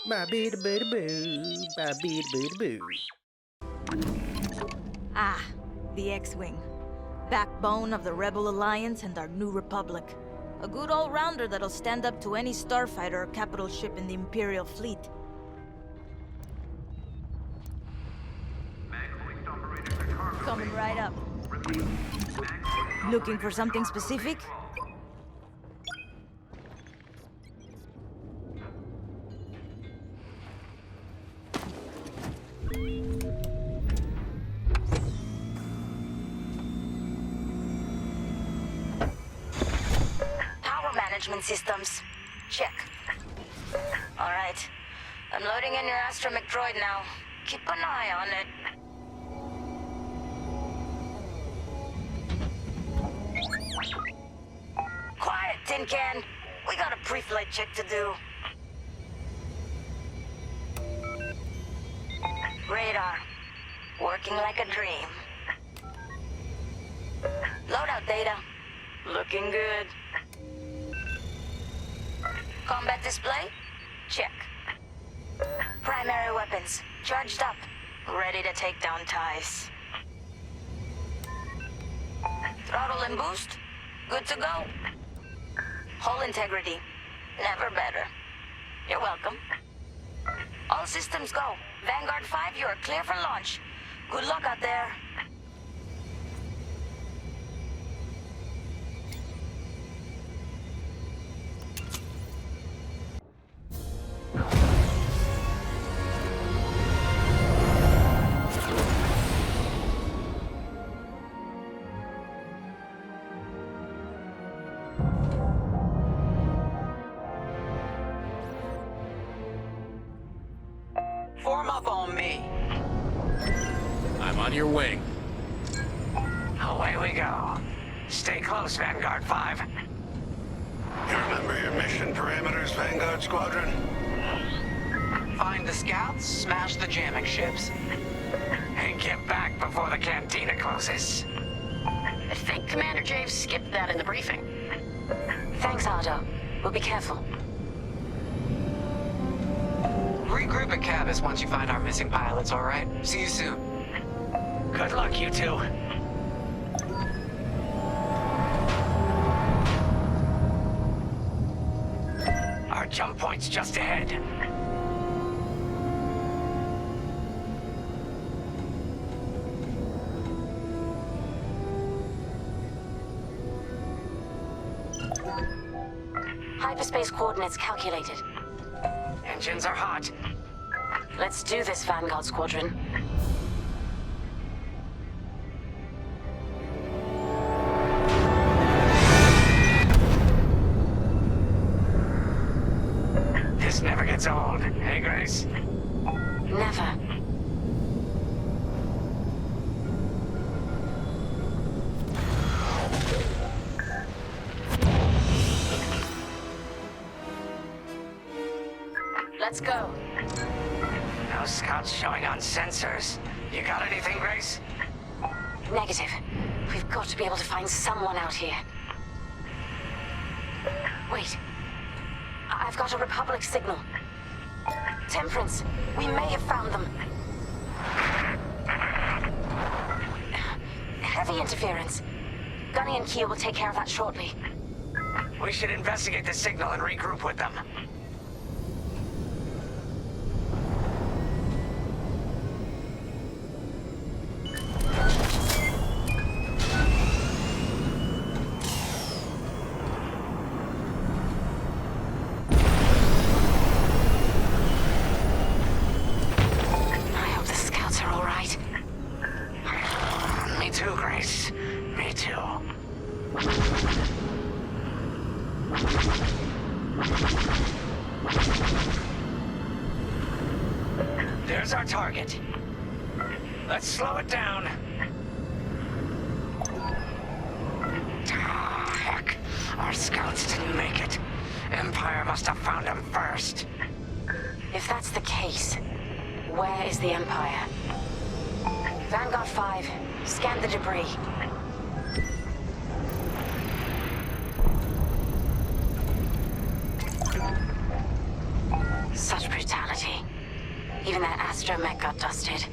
Ba bee da boo da boo, ba bee da boo da boo. Ah, the X-Wing. Backbone of the Rebel Alliance and our new republic. A good all-rounder that'll stand up to any starfighter or capital ship in the Imperial fleet. Coming right up. Looking for something specific? Power management systems. Check. Alright. I'm loading in your astromech droid now. Keep an eye on it. Quiet, Tin Can. We got a pre-flight check to do. Radar. Working like a dream. Loadout data. Looking good. Combat display? Check. Primary weapons. Charged up. Ready to take down ties. Throttle and boost? Good to go. Hull integrity. Never better. You're welcome. All systems go. Vanguard 5, you are clear for launch. Good luck out there. Form up on me. I'm on your wing. Away we go. Stay close, Vanguard 5. You remember your mission parameters, Vanguard Squadron? Find the scouts, smash the jamming ships. And get back before the cantina closes. I think Commander Javes skipped that in the briefing. Thanks, Otto. We'll be careful. Regroup at Cabus once you find our missing pilots, alright? See you soon. Good luck, you two. Our jump point's just ahead. Hyperspace coordinates calculated. Engines are hot. Let's do this, Vanguard Squadron. This never gets old, hey, Grace? Never. Let's go. No scouts showing on sensors. You got anything, Grace? Negative. We've got to be able to find someone out here. Wait. I've got a Republic signal. Temperance. We may have found them. Heavy interference. Gunny and Keel will take care of that shortly. We should investigate the signal and regroup with them. I hope the scouts are all right. Me too, Grace. Me too. There's our target. Let's slow it down. Ah, heck. Our scouts didn't make it. Empire must have found him first. If that's the case, where is the Empire? Vanguard 5, scan the debris. Such brutality. Even that astromech got dusted.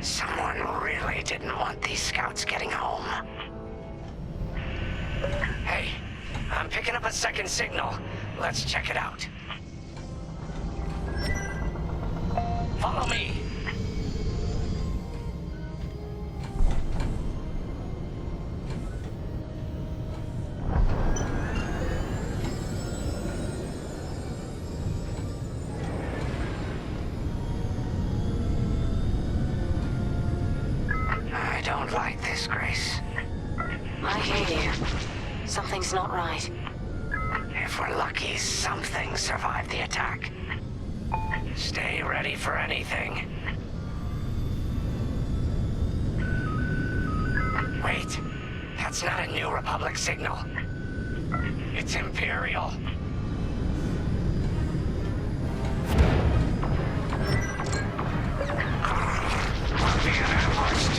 Someone really didn't want these scouts getting home. Hey, I'm picking up a second signal. Let's check it out. Follow me. I don't like this, Grace. I hear you. Something's not right. If we're lucky, something survived the attack. Stay ready for anything. Wait, that's not a New Republic signal. It's Imperial. We're being ambushed.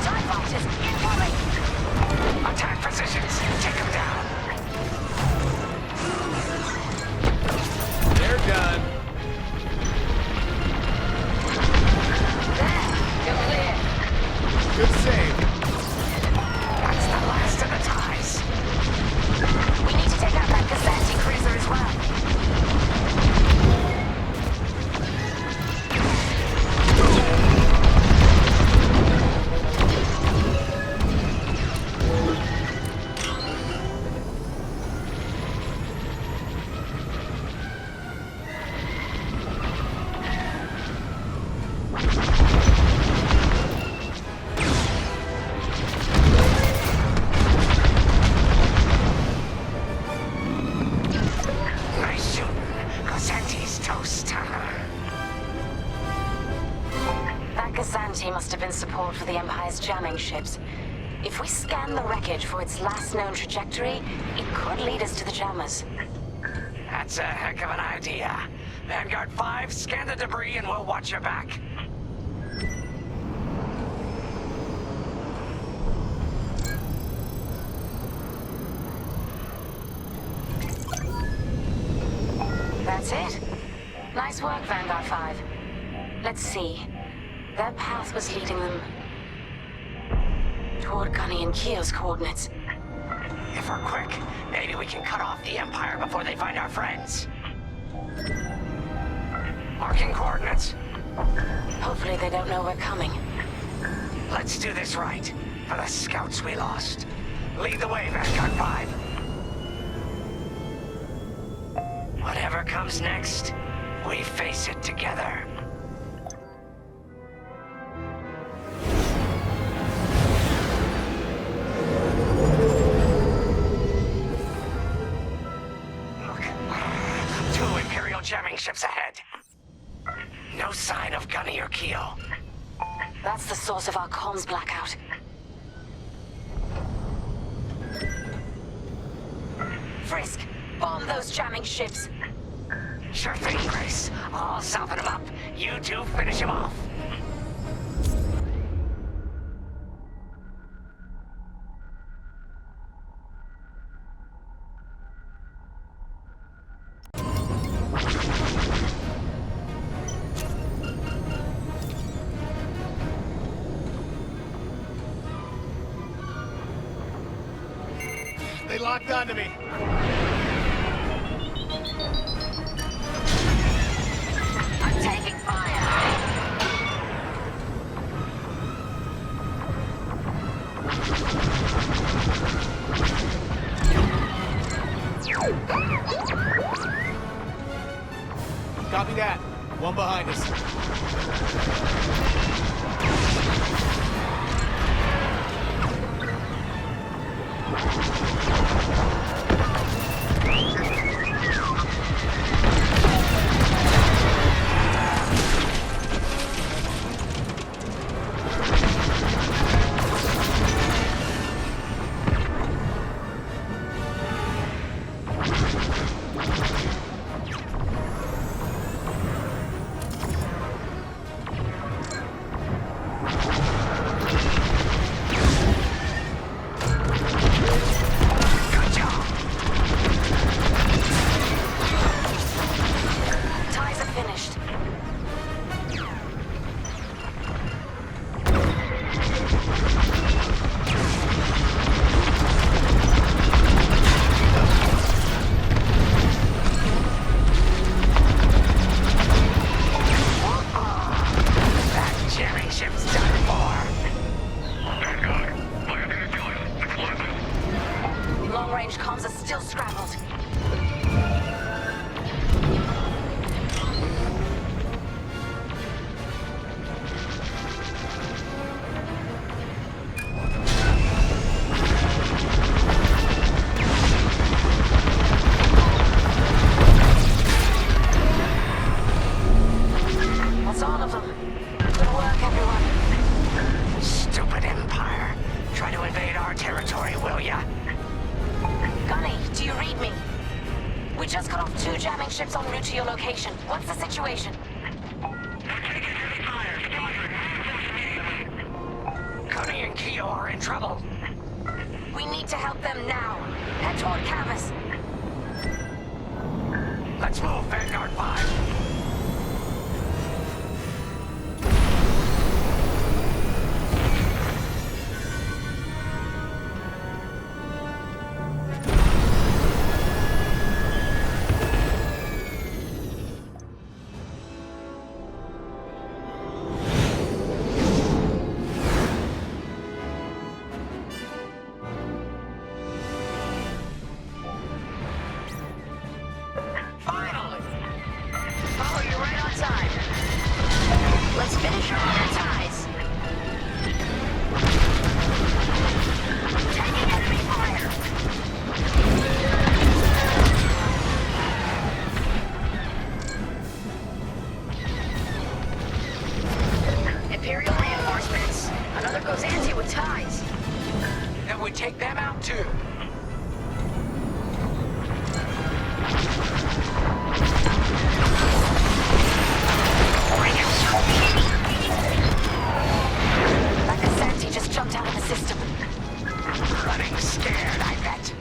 TIE fighters, incoming! Attack positions, take them down. They're done. You're clear. Good save. That's the last of the ties. We need to take out that Gazanti cruiser as well. Nice shooting. Cosetti's toast. That Gazanti must have been support for the Empire's jamming ships. If we scan the wreckage for its last known trajectory, it could lead us to the jammers. That's a heck of an idea. Vanguard 5, scan the debris and we'll watch your back. That's it. Nice work, Vanguard 5. Let's see. Their path was leading them toward Gunny and Keel's coordinates. If we're quick, maybe we can cut off the Empire before they find our friends. Marking coordinates. Hopefully they don't know we're coming. Let's do this right, for the scouts we lost. Lead the way, Vanguard 5. Whatever comes next, we face it together. Look, 2 Imperial jamming ships ahead. No sign of Gunny or Keel. That's the source of our comms blackout. Frisk, bomb those jamming ships. Sure thing, Grace. I'll soften him up. You two finish him off. They locked onto me. I'm taking fire. Copy that. One behind us. Good job. still scrambled. That's all of them. Good work, everyone. Stupid Empire. Try to invade our territory, will ya? Gunny, do you read me? We just cut off 2 jamming ships en route to your location. What's the situation? Connie and Keo are in trouble. We need to help them now. Head toward Cavis. Let's move, Vanguard 5. Finally! Oh, you're right on time. Let's finish our other ties. Taking enemy fire. Imperial reinforcements. Another goes anti with ties. Then we take them out too. Like a Santi just jumped out of the system. Running scared, I bet.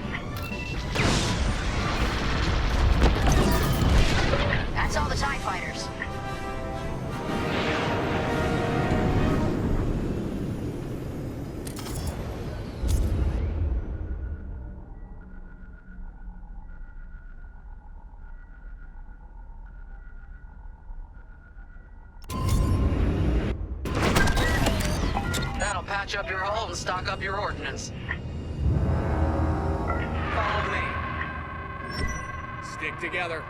That's all the TIE fighters. That'll patch up your hull and stock up your ordnance. Follow me. Stick together.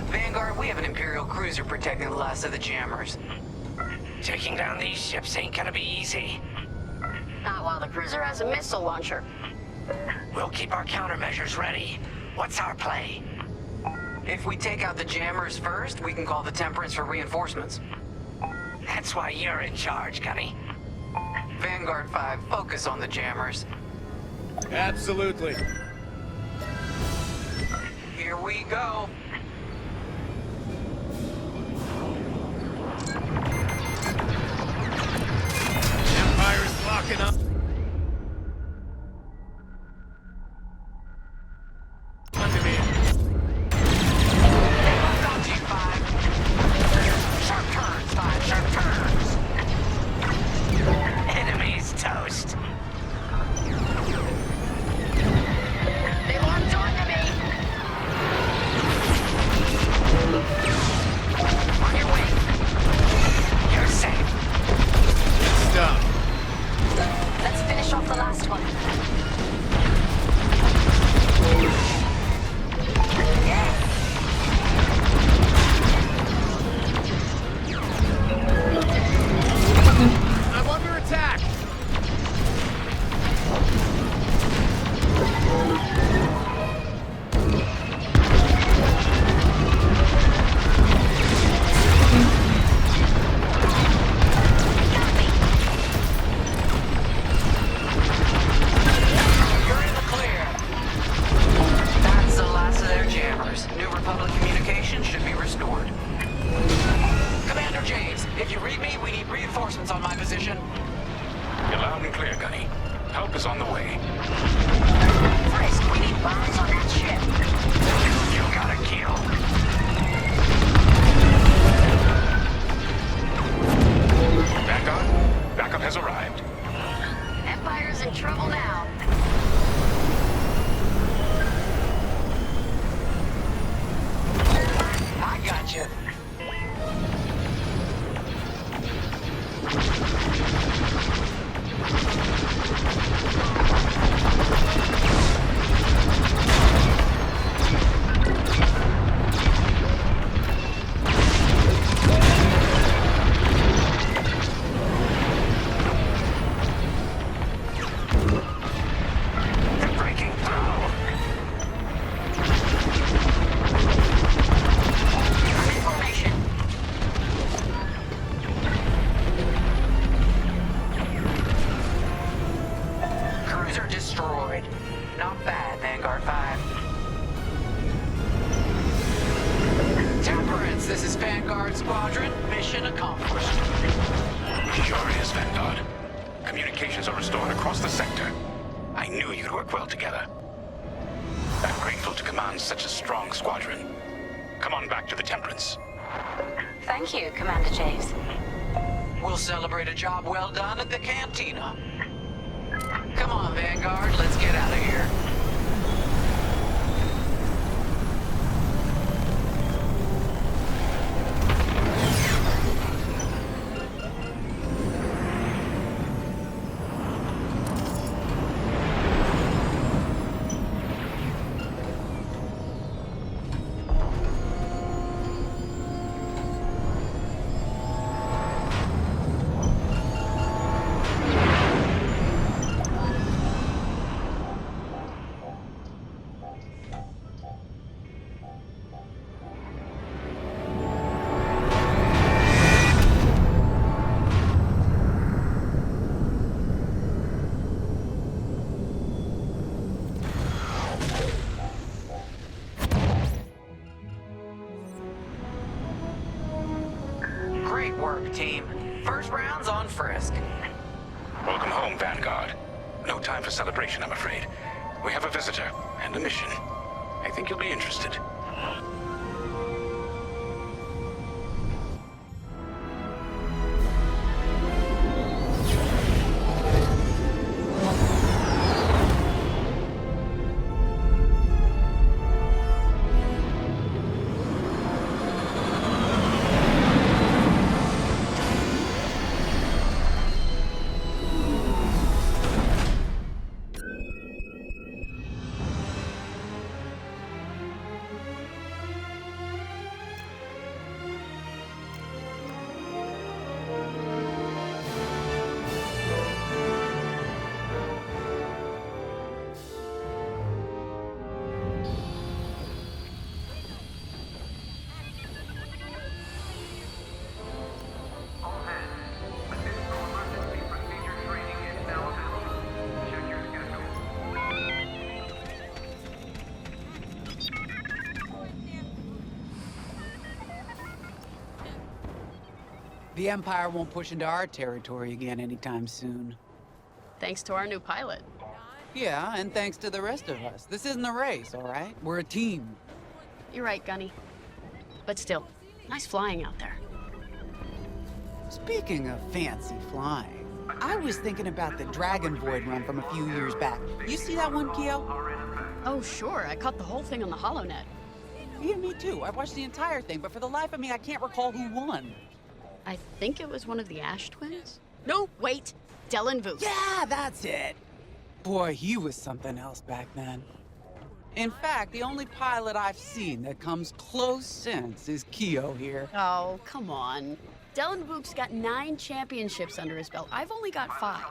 Vanguard, we have an Imperial cruiser protecting the last of the jammers. Taking down these ships ain't gonna be easy. Not while the cruiser has a missile launcher. We'll keep our countermeasures ready. What's our play? If we take out the jammers first, we can call the Temperance for reinforcements. That's why you're in charge, Gunny. Vanguard 5, focus on the jammers. Absolutely. Here we go. Empire's locking up. Under me. Got you, 5. Sharp turns, 5. Sharp turns. Enemy's toast. They locked onto me. reinforcements on my position. You're loud and clear, Gunny. Help is on the way. Frisk, we need bombs on that ship. You got a kill. Vanguard, backup has arrived. Empire's in trouble now. I got you. They're breaking through. Information. Cruiser destroyed. Not bad, Vanguard 5. Temperance, this is Vanguard Squadron. Mission accomplished. Sure is, Vanguard. Communications are restored across the sector. I knew you'd work well together. I'm grateful to command such a strong squadron. Come on back to the Temperance. Thank you, Commander Javes. We'll celebrate a job well done at the cantina. Come on, Vanguard, let's get out of here. Great work, team. First round's on Frisk. Welcome home, Vanguard. No time for celebration, I'm afraid. We have a visitor and a mission. I think you'll be interested. The Empire won't push into our territory again anytime soon. Thanks to our new pilot. Yeah, and thanks to the rest of us. This isn't a race, all right? We're a team. You're right, Gunny. But still, nice flying out there. Speaking of fancy flying, I was thinking about the Dragon Void run from a few years back. You see that one, Keo? Oh, sure. I caught the whole thing on the HoloNet. Yeah, me too. I watched the entire thing, but for the life of me, I can't recall who won. I think it was one of the Ash twins? No, wait. Dylan Voot. Yeah, that's it. Boy, he was something else back then. In fact, the only pilot I've seen that comes close since is Keo here. Oh, come on. Dylan Voot's got 9 championships under his belt. I've only got 5.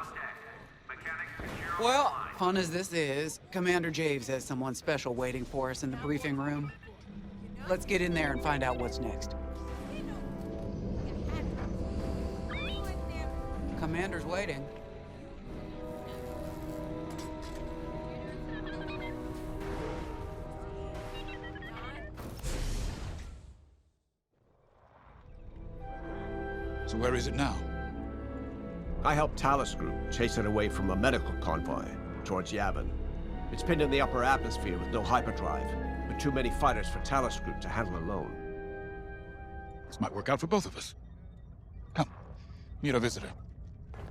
Well, fun as this is, Commander Javes has someone special waiting for us in the briefing room. Let's get in there and find out what's next. Commander's waiting. So where is it now? I helped Talus Group chase it away from a medical convoy towards Yavin. It's pinned in the upper atmosphere with no hyperdrive, but too many fighters for Talus Group to handle alone. This might work out for both of us. Come, meet our visitor.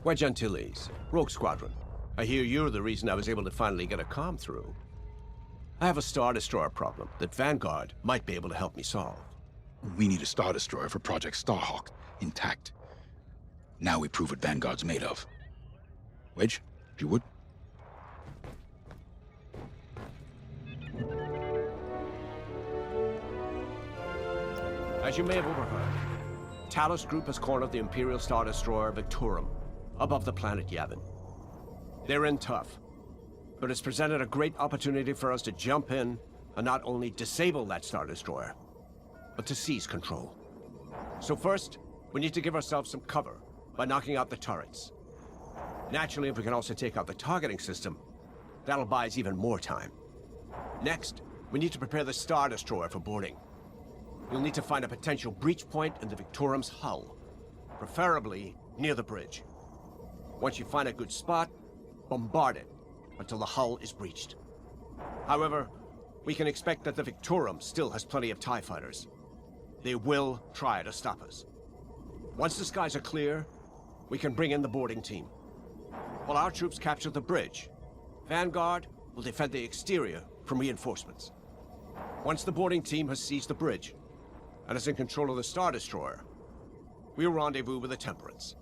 Wedge Antilles, Rogue Squadron. I hear you're the reason I was able to finally get a comm through. I have a Star Destroyer problem that Vanguard might be able to help me solve. We need a Star Destroyer for Project Starhawk, intact. Now we prove what Vanguard's made of. Wedge, if you would. As you may have overheard, Talus Group has cornered the Imperial Star Destroyer Victorum above the planet Yavin. They're in tough, but it's presented a great opportunity for us to jump in and not only disable that Star Destroyer, but to seize control. So first, we need to give ourselves some cover by knocking out the turrets. Naturally, if we can also take out the targeting system, that'll buy us even more time. Next, we need to prepare the Star Destroyer for boarding. You'll need to find a potential breach point in the Victorum's hull, preferably near the bridge. Once you find a good spot, bombard it until the hull is breached. However, we can expect that the Victorum still has plenty of TIE fighters. They will try to stop us. Once the skies are clear, we can bring in the boarding team. While our troops capture the bridge, Vanguard will defend the exterior from reinforcements. Once the boarding team has seized the bridge and is in control of the Star Destroyer, we'll rendezvous with the Temperance.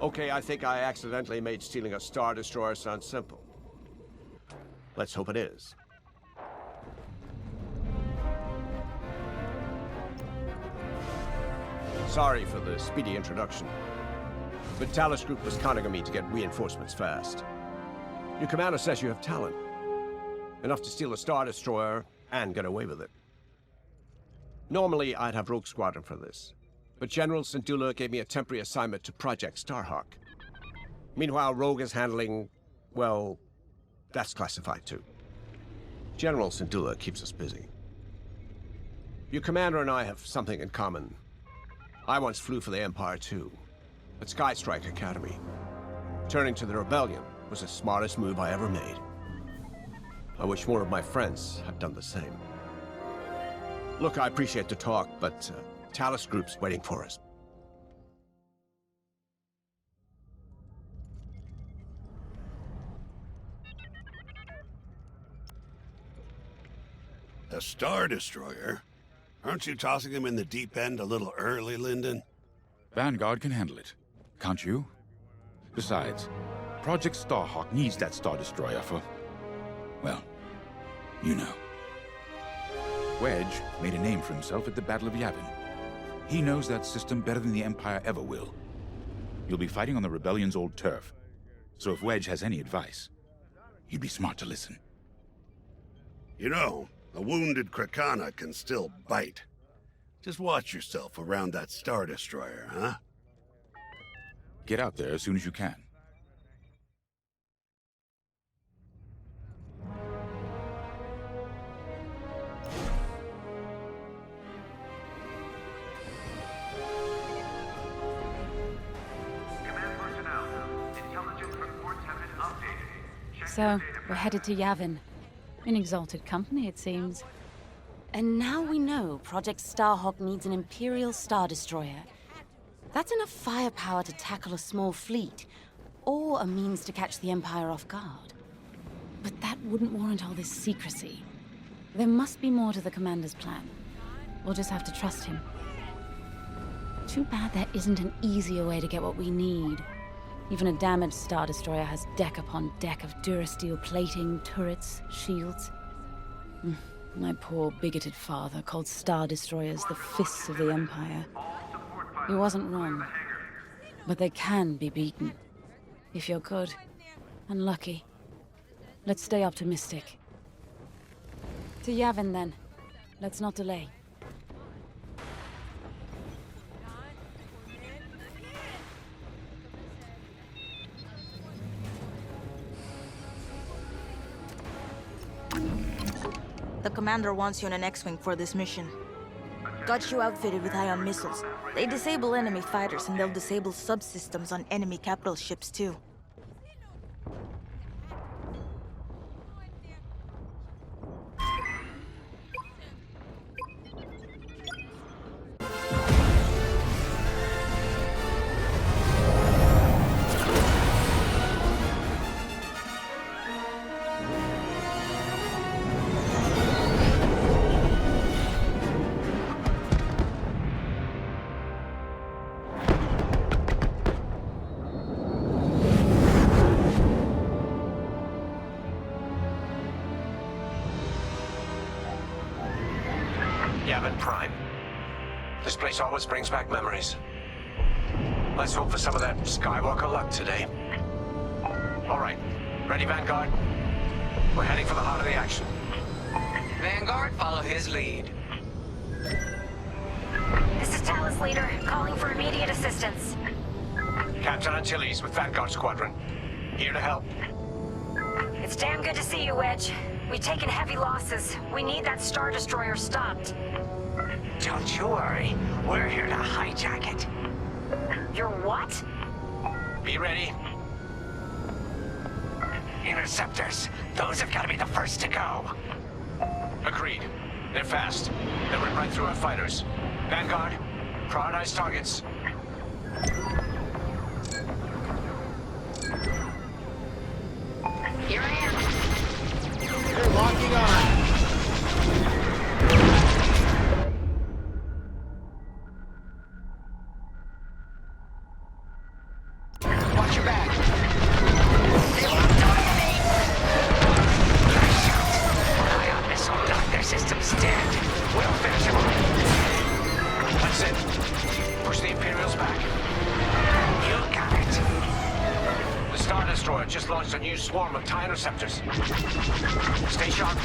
Okay, I think I accidentally made stealing a Star Destroyer sound simple. Let's hope it is. Sorry for the speedy introduction, but Talus Group was counting on me to get reinforcements fast. Your commander says you have talent. Enough to steal a Star Destroyer and get away with it. Normally, I'd have Rogue Squadron for this, but General Syndulla gave me a temporary assignment to Project Starhawk. Meanwhile, Rogue is handling, well, that's classified too. General Syndulla keeps us busy. Your commander and I have something in common. I once flew for the Empire too, at Skystrike Academy. Turning to the Rebellion was the smartest move I ever made. I wish more of my friends had done the same. Look, I appreciate the talk, but Talus Group's waiting for us. A Star Destroyer? Aren't you tossing him in the deep end a little early, Lyndon? Vanguard can handle it. Can't you? Besides, Project Starhawk needs that Star Destroyer for... well, you know. Wedge made a name for himself at the Battle of Yavin. He knows that system better than the Empire ever will. You'll be fighting on the Rebellion's old turf, so if Wedge has any advice, you'd be smart to listen. You know, a wounded Krakana can still bite. Just watch yourself around that Star Destroyer, huh? Get out there as soon as you can. So, we're headed to Yavin. In exalted company, it seems. And now we know Project Starhawk needs an Imperial Star Destroyer. That's enough firepower to tackle a small fleet, or a means to catch the Empire off guard. But that wouldn't warrant all this secrecy. There must be more to the Commander's plan. We'll just have to trust him. Too bad there isn't an easier way to get what we need. Even a damaged Star Destroyer has deck upon deck of Durasteel plating, turrets, shields. My poor bigoted father called Star Destroyers the fists of the Empire. He wasn't wrong. But they can be beaten. If you're good and lucky. Let's stay optimistic. To Yavin then. Let's not delay. The commander wants you in an X-Wing for this mission. Got you outfitted with ion missiles. They disable enemy fighters, and they'll disable subsystems on enemy capital ships, too. Yavin Prime. This place always brings back memories. Let's hope for some of that Skywalker luck today. All right, ready, Vanguard? We're heading for the heart of the action. Vanguard, follow his lead. This is Talus Leader, calling for immediate assistance. Captain Antilles with Vanguard Squadron. Here to help. It's damn good to see you, Wedge. We've taken heavy losses. We need that Star Destroyer stopped. Don't you worry. We're here to hijack it. You're what? Be ready. Interceptors. Those have got to be the first to go. Agreed. They're fast. They'll rip right through our fighters. Vanguard, prioritize targets. Here I am. You're locking on. Watch your back. They locked onto me! Ion missile done. Their system's dead. We'll finish him off. That's it. Push the Imperials back. You got it. The Star Destroyer just launched a new swarm of TIE interceptors. Stay sharp.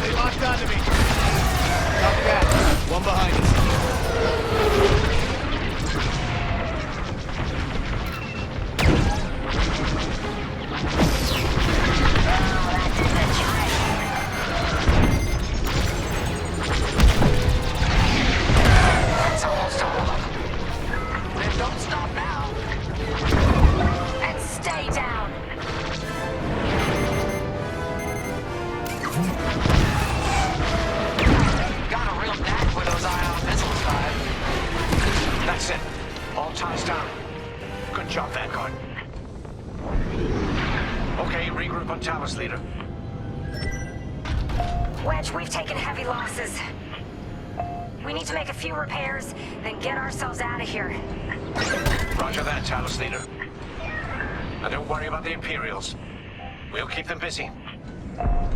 They locked onto me. Copy that. One behind us. That's almost all of them. Then don't stop now. And stay down! Got a real knack with those ion missiles, Five. That's it. All ties down. Good job, Vanguard. Okay, regroup on Talus, Leader. Wedge, we've taken heavy losses. We need to make a few repairs, then get ourselves out of here. Roger that, Talus, Leader. And don't worry about the Imperials. We'll keep them busy.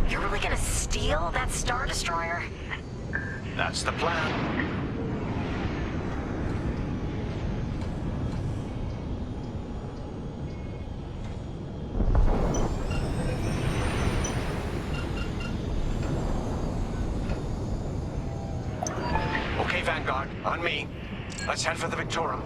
You're really gonna steal that Star Destroyer? That's the plan. Okay, Vanguard, on me. Let's head for the Victorum.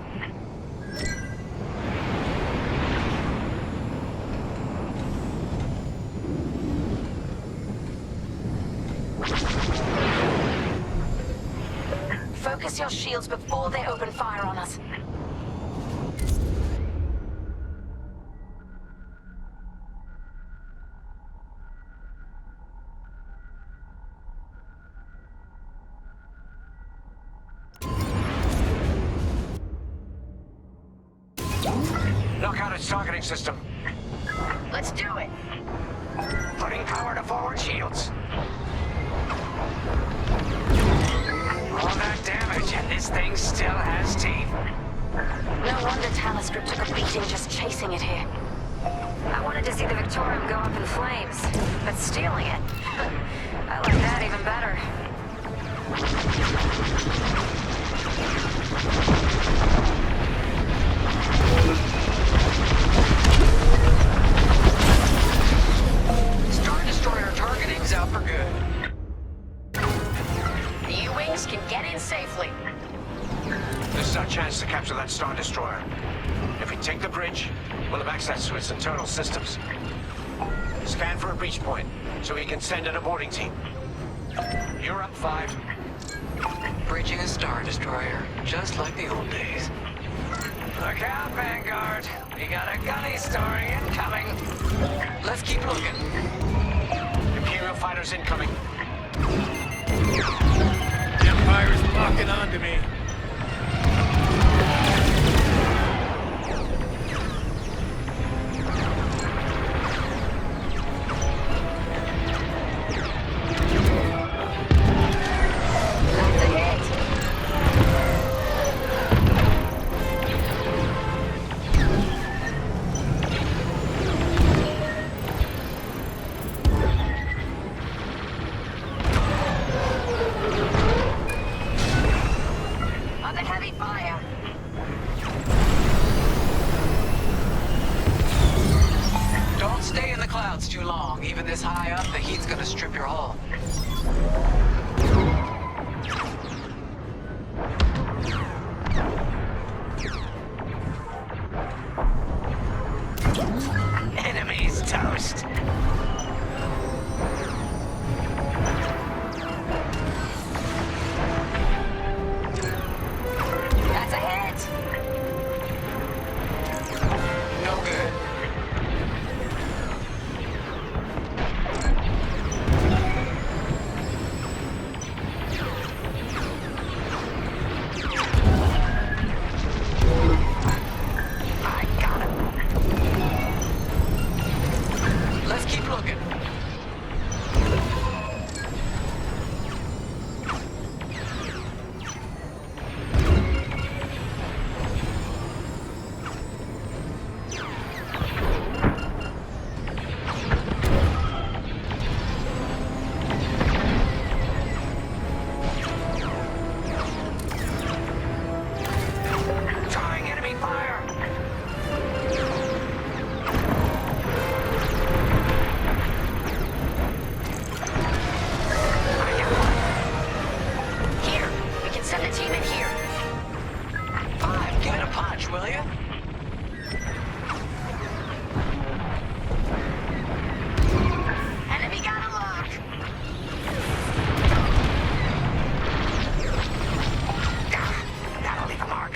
Focus your shields before they open fire on us. Knock out its targeting system. Let's do it! Putting power to forward shields. All that damage, and this thing still has teeth. No wonder Talus Group took a beating just chasing it here. I wanted to see the Victorium go up in flames, but stealing it, I like that even better. Star Destroyer safely. This is our chance to capture that Star Destroyer. If we take the bridge, we'll have access to its internal systems. Scan for a breach point, so we can send in a boarding team. You're up, 5. Bridging a Star Destroyer, just like the old days. Look out, Vanguard. We got a gunny story incoming. Let's keep looking. Imperial fighters incoming. The Empire's locking onto me. Under heavy fire. Don't stay in the clouds too long. Even this high up, the heat's gonna strip your hull. Enemies toast. That's a hit. No good. I got him. Let's keep looking. Drawing enemy fire. I got one. Here, we can send a team in here. 5, give it a punch, will you? Enemy got a lock. That'll leave a mark.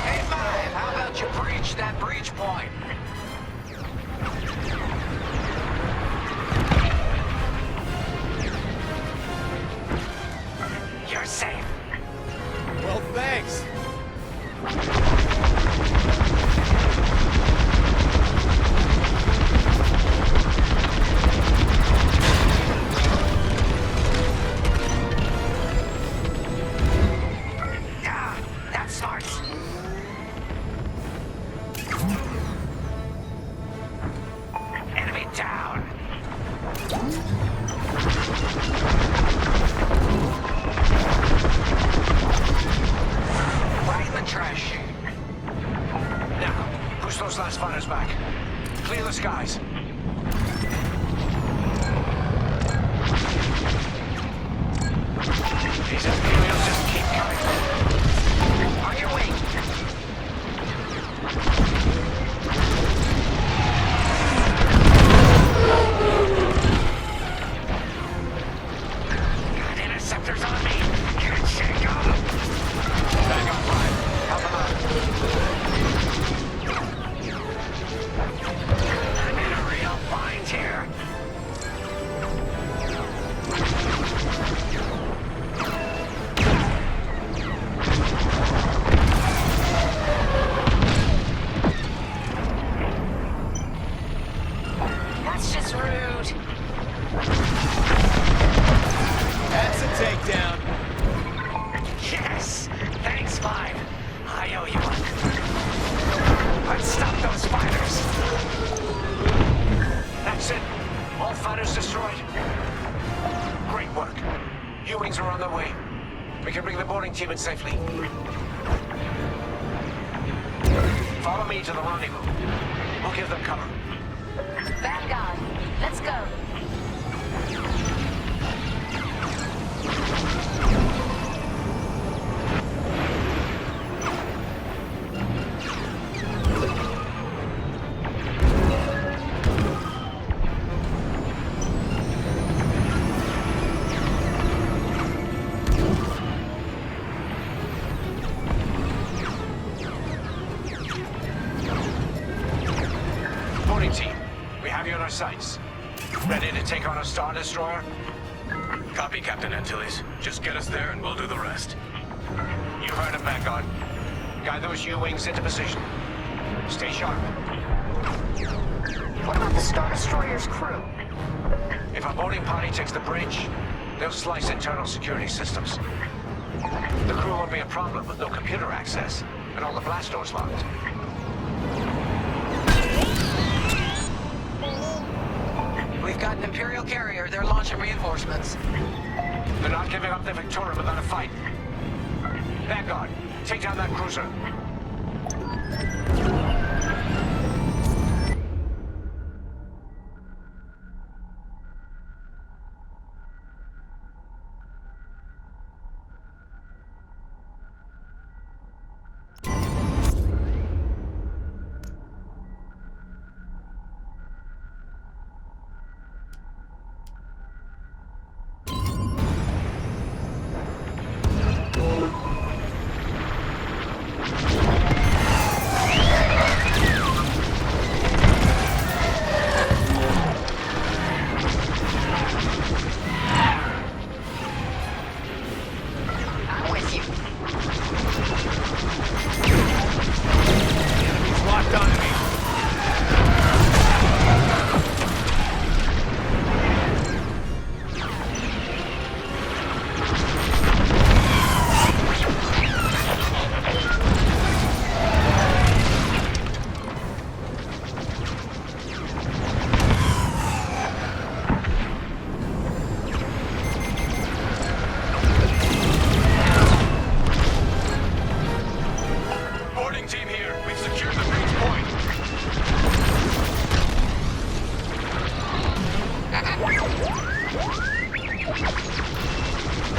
Hey, 5, how about you breach that breach point? You're safe. Well, thanks. Ah, that's smart. Enemy down. Right in the trash chute. Now, push those last fighters back. Clear the skies. These Imperials just keep coming. On your way. Got interceptors on me. Can't shake them. Vanguard 5, help them out. I'm in a real bind here. That's just rude. That's a takedown. Yes! Thanks, 5. I owe you one. Let's stop those fighters. That's it. All fighters destroyed. Great work. U-Wings are on their way. We can bring the boarding team in safely. Follow me to the rendezvous. We'll give them cover. Vanguard, let's go. sights. Ready to take on a Star Destroyer? Copy, Captain Antilles. Just get us there and we'll do the rest. You heard him, Vanguard. Guide those U-wings into position. Stay sharp. What about the Star Destroyer's crew? If our boarding party takes the bridge, they'll slice internal security systems. The crew won't be a problem with no computer access, and all the blast doors locked. We've got an Imperial carrier. They're launching reinforcements. They're not giving up the Victoria without a fight. Vanguard, take down that cruiser.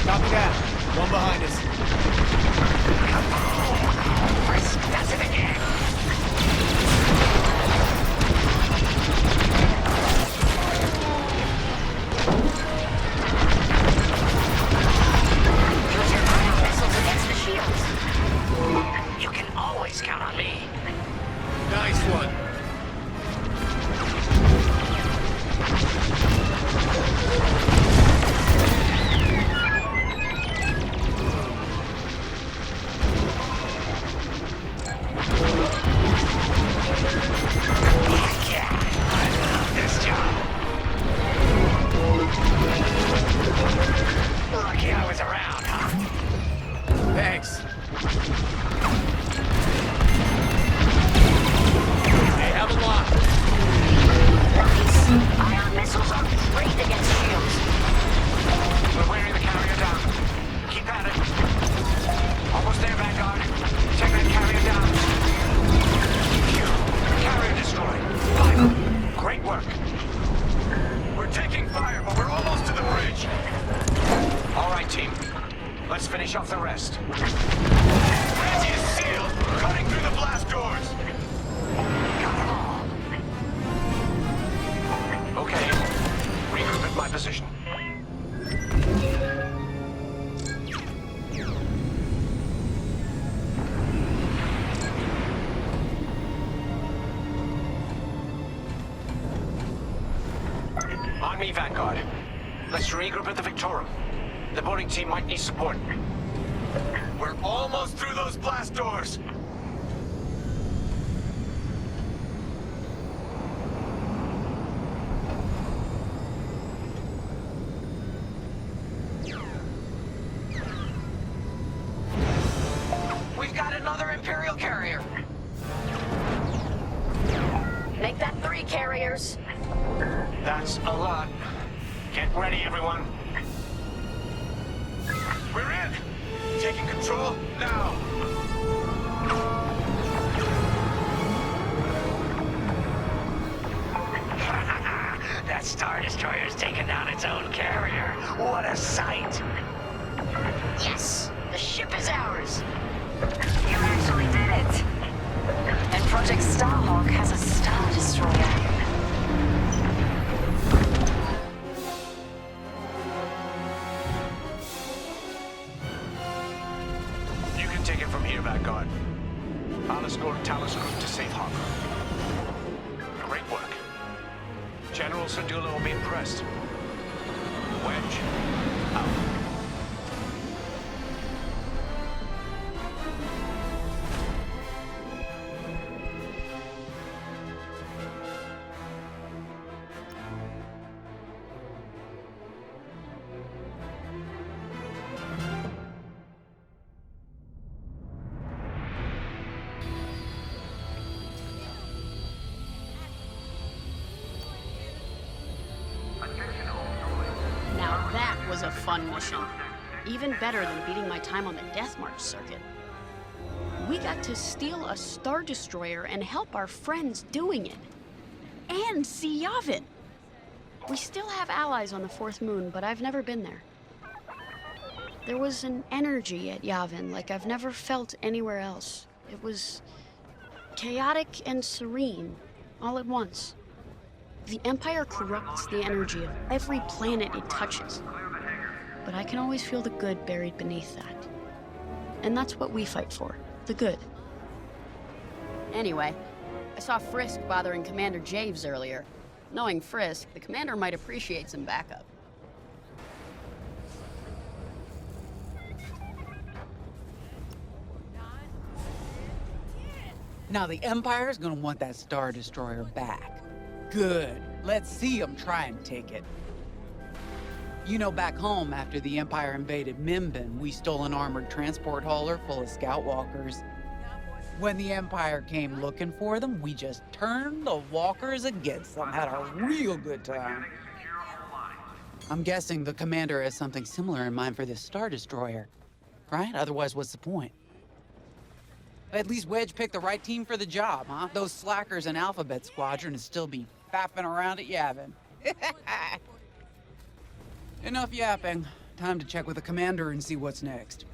Copy that. One behind us. Chris does it again. Use your ion missiles against the shields. You can always count on me. Nice one. Lucky I was around, huh? Thanks. Hey, have a lock. Ion missiles are great against shields. We're wearing the carrier down. Keep at it. Almost there, Vanguard. Take that carrier down. Phew. Carrier destroyed. Fine. Great work. We're taking fire, but we're almost to the bridge. All right, team. Let's finish off the rest. Bridge is sealed. Cutting through the blast doors. Got them all. Okay. Regroup at my position. On me, Vanguard. Let's regroup at the Victorum. The boarding team might need support. We're almost through those blast doors. We've got another Imperial carrier. Make that 3 carriers. That's a lot. Get ready, everyone. We're in. Taking control now. That Star Destroyer's taken down its own carrier. What a sight. Yes, the ship is ours. You actually did it. And Project Starhawk has a Star Destroyer. You can take it from here, Vanguard. I'll escort Talos Group to safe harbor. Great work. General Syndulla will be impressed. Wedge, out. Now that was a fun mission. Even better than beating my time on the Death March circuit. We got to steal a Star Destroyer and help our friends doing it. And see Yavin. We still have allies on the Fourth Moon, but I've never been there. There was an energy at Yavin like I've never felt anywhere else. It was chaotic and serene, all at once. The Empire corrupts the energy of every planet it touches. But I can always feel the good buried beneath that. And that's what we fight for, the good. Anyway, I saw Frisk bothering Commander Javes earlier. Knowing Frisk, the commander might appreciate some backup. Now the Empire's gonna want that Star Destroyer back. Good. Let's see them try and take it. You know, back home, after the Empire invaded Mimbin, we stole an armored transport hauler full of scout walkers. When the Empire came looking for them, we just turned the walkers against them. Had a real good time. I'm guessing the commander has something similar in mind for this Star Destroyer, right? Otherwise, what's the point? At least Wedge picked the right team for the job, huh? Those slackers in Alphabet Squadron would still be fapping around at Yavin. Enough yapping. Time to check with the commander and see what's next.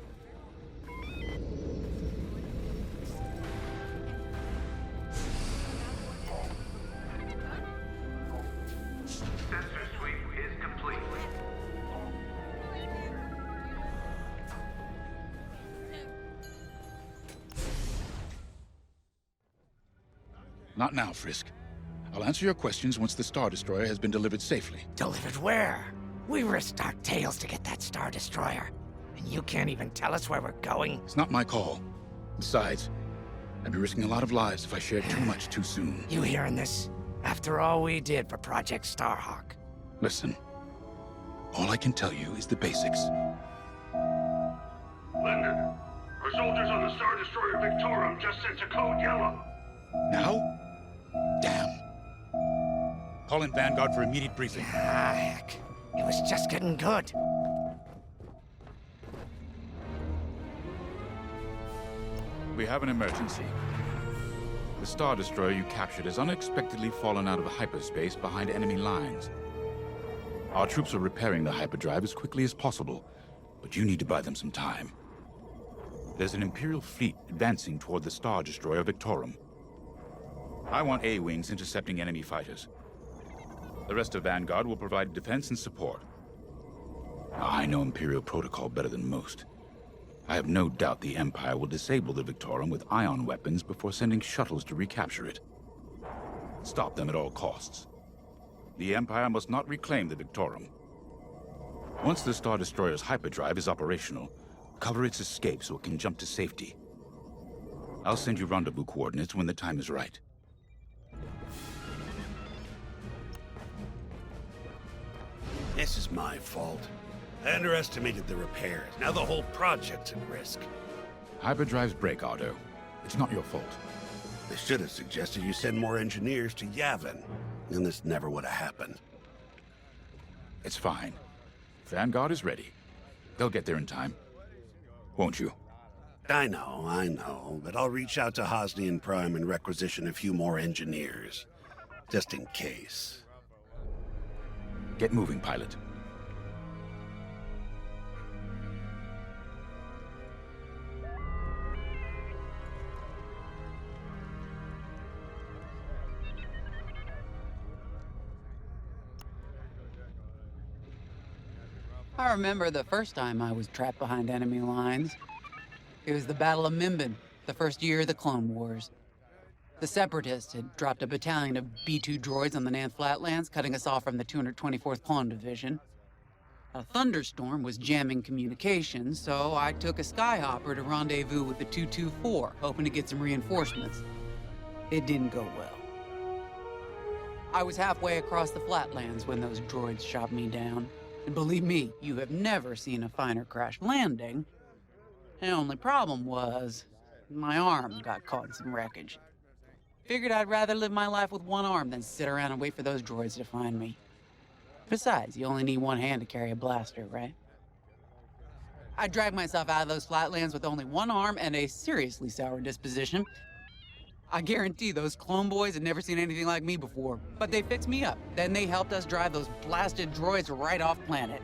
Sensor sweep is complete. Not now, Frisk. I'll answer your questions once the Star Destroyer has been delivered safely. Delivered where? We risked our tails to get that Star Destroyer. And you can't even tell us where we're going? It's not my call. Besides, I'd be risking a lot of lives if I shared too much too soon. You hearing this? After all we did for Project Starhawk. Listen, all I can tell you is the basics. Linden, our soldiers on the Star Destroyer Victorum just sent a code yellow. Now? Damn. Call in Vanguard for immediate briefing. Ah, heck. It was just getting good. We have an emergency. The Star Destroyer you captured has unexpectedly fallen out of hyperspace behind enemy lines. Our troops are repairing the hyperdrive as quickly as possible, but you need to buy them some time. There's an Imperial fleet advancing toward the Star Destroyer Victorum. I want A-wings intercepting enemy fighters. The rest of Vanguard will provide defense and support. Now, I know Imperial protocol better than most. I have no doubt the Empire will disable the Victorum with ion weapons before sending shuttles to recapture it. Stop them at all costs. The Empire must not reclaim the Victorum. Once the Star Destroyer's hyperdrive is operational, cover its escape so it can jump to safety. I'll send you rendezvous coordinates when the time is right. This is my fault. I underestimated the repairs. Now the whole project's at risk. Hyperdrives break, Otto. It's not your fault. They should have suggested you send more engineers to Yavin. Then this never would have happened. It's fine. Vanguard is ready. They'll get there in time. Won't you? I know, but I'll reach out to Hosnian Prime and requisition a few more engineers. Just in case. Get moving, pilot. I remember the first time I was trapped behind enemy lines. It was the Battle of Mimbin, the first year of the Clone Wars. The Separatists had dropped a battalion of B-2 droids on the Nan Flatlands, cutting us off from the 224th Clone Division. A thunderstorm was jamming communications, so I took a skyhopper to rendezvous with the 224, hoping to get some reinforcements. It didn't go well. I was halfway across the Flatlands when those droids shot me down. And believe me, you have never seen a finer crash landing. The only problem was, my arm got caught in some wreckage. Figured I'd rather live my life with one arm than sit around and wait for those droids to find me. Besides, you only need one hand to carry a blaster, right? I dragged myself out of those Flatlands with only one arm and a seriously sour disposition. I guarantee those clone boys had never seen anything like me before, but they fixed me up. Then they helped us drive those blasted droids right off planet.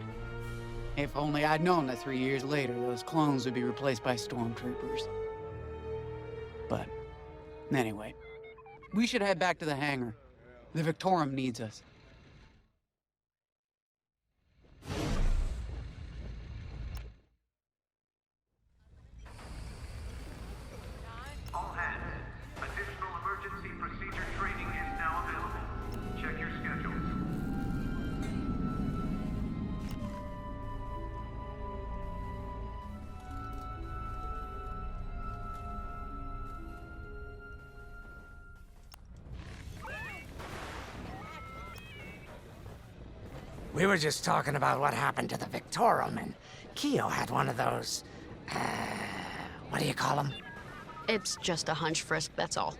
If only I'd known that 3 years later, those clones would be replaced by stormtroopers. But anyway, we should head back to the hangar. The Victorum needs us. All hands, additional emergency procedure training is now available. Check your schedules. We were just talking about what happened to the Victorum, and Keo had one of those, what do you call them? It's just a hunch, Frisk, that's all.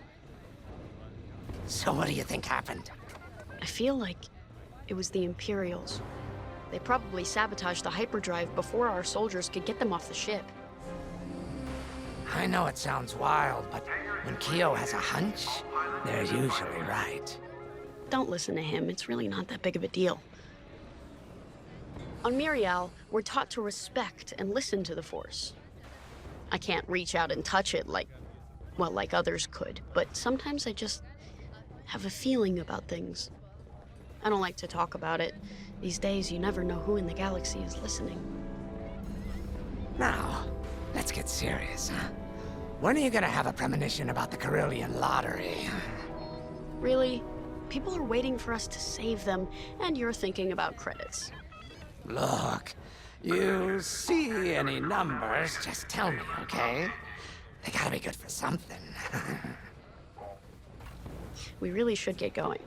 So what do you think happened? I feel like it was the Imperials. They probably sabotaged the hyperdrive before our soldiers could get them off the ship. I know it sounds wild, but when Keo has a hunch, they're usually right. Don't listen to him, it's really not that big of a deal. On Miriel, we're taught to respect and listen to the Force. I can't reach out and touch it like others could, but sometimes I just have a feeling about things. I don't like to talk about it. These days, you never know who in the galaxy is listening. Now, let's get serious, huh? When are you gonna have a premonition about the Carillion lottery? Really? People are waiting for us to save them, and you're thinking about credits. Look, you see any numbers, just tell me, okay? They gotta be good for something. We really should get going.